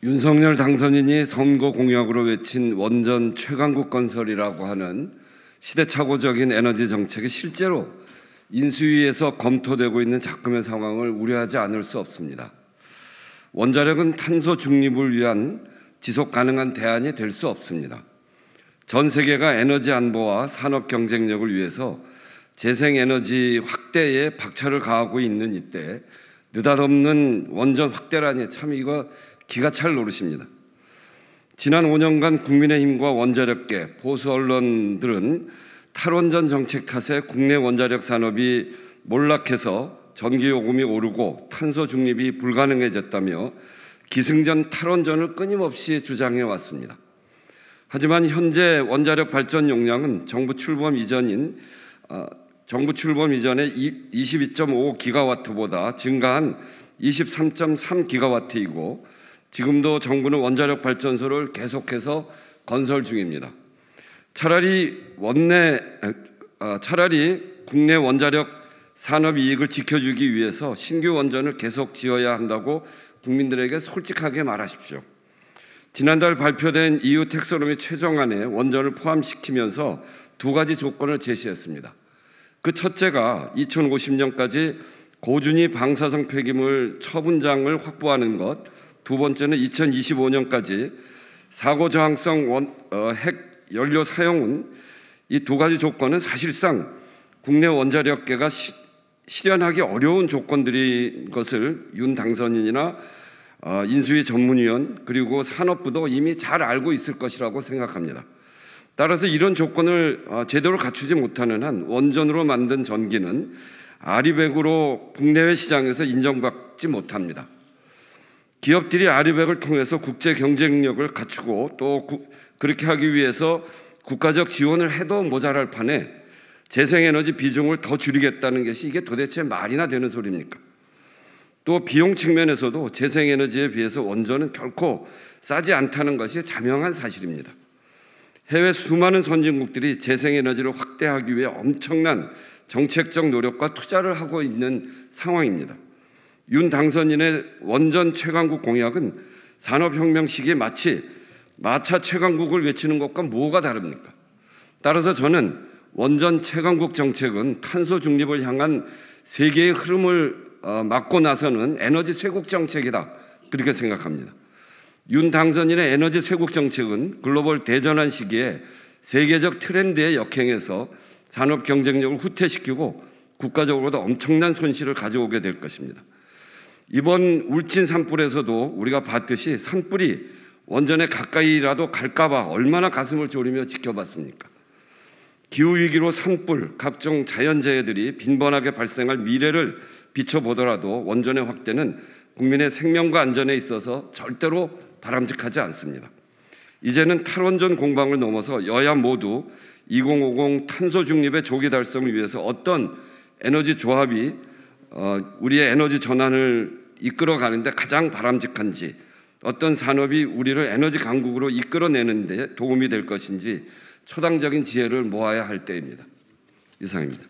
윤석열 당선인이 선거 공약으로 외친 원전 최강국 건설이라고 하는 시대착오적인 에너지 정책이 실제로 인수위에서 검토되고 있는 작금의 상황을 우려하지 않을 수 없습니다. 원자력은 탄소 중립을 위한 지속 가능한 대안이 될 수 없습니다. 전 세계가 에너지 안보와 산업 경쟁력을 위해서 재생에너지 확대에 박차를 가하고 있는 이때 느닷없는 원전 확대라니 참 이거 기가 찰 노릇입니다. 지난 5년간 국민의힘과 원자력계, 보수 언론들은 탈원전 정책 탓에 국내 원자력 산업이 몰락해서 전기요금이 오르고 탄소 중립이 불가능해졌다며 기승전 탈원전을 끊임없이 주장해 왔습니다. 하지만 현재 원자력 발전 용량은 정부 출범 이전에 22.5기가와트보다 증가한 23.3기가와트이고 지금도 정부는 원자력 발전소를 계속해서 건설 중입니다. 차라리 국내 원자력 산업 이익을 지켜주기 위해서 신규 원전을 계속 지어야 한다고 국민들에게 솔직하게 말하십시오. 지난달 발표된 EU 텍소노미 최종안에 원전을 포함시키면서 두 가지 조건을 제시했습니다. 그 첫째가 2050년까지 고준위 방사성 폐기물 처분장을 확보하는 것, 두 번째는 2025년까지 사고 저항성 핵 연료 사용은 이 두 가지 조건은 사실상 국내 원자력계가 실현하기 어려운 조건들인 것을 윤 당선인이나 인수위 전문위원 그리고 산업부도 이미 잘 알고 있을 것이라고 생각합니다. 따라서 이런 조건을 제대로 갖추지 못하는 한 원전으로 만든 전기는 아리백으로 국내외 시장에서 인정받지 못합니다. 기업들이 아리백을 통해서 국제 경쟁력을 갖추고 또 그렇게 하기 위해서 국가적 지원을 해도 모자랄 판에 재생에너지 비중을 더 줄이겠다는 것이 이게 도대체 말이나 되는 소리입니까? 또 비용 측면에서도 재생에너지에 비해서 원전은 결코 싸지 않다는 것이 자명한 사실입니다. 해외 수많은 선진국들이 재생에너지를 확대하기 위해 엄청난 정책적 노력과 투자를 하고 있는 상황입니다. 윤 당선인의 원전 최강국 공약은 산업혁명 시기에 마치 마차 최강국을 외치는 것과 뭐가 다릅니까? 따라서 저는 원전 최강국 정책은 탄소 중립을 향한 세계의 흐름을 막고 나서는 에너지 쇄국 정책이다, 그렇게 생각합니다. 윤 당선인의 에너지 쇄국 정책은 글로벌 대전환 시기에 세계적 트렌드에 역행해서 산업 경쟁력을 후퇴시키고 국가적으로도 엄청난 손실을 가져오게 될 것입니다. 이번 울진 산불에서도 우리가 봤듯이 산불이 원전에 가까이라도 갈까 봐 얼마나 가슴을 졸이며 지켜봤습니까? 기후위기로 산불, 각종 자연재해들이 빈번하게 발생할 미래를 비춰보더라도 원전의 확대는 국민의 생명과 안전에 있어서 절대로 바람직하지 않습니다. 이제는 탈원전 공방을 넘어서 여야 모두 2050 탄소 중립의 조기 달성을 위해서 어떤 에너지 조합이 우리의 에너지 전환을 이끌어가는데 가장 바람직한지, 어떤 산업이 우리를 에너지 강국으로 이끌어내는 데 도움이 될 것인지 초당적인 지혜를 모아야 할 때입니다. 이상입니다.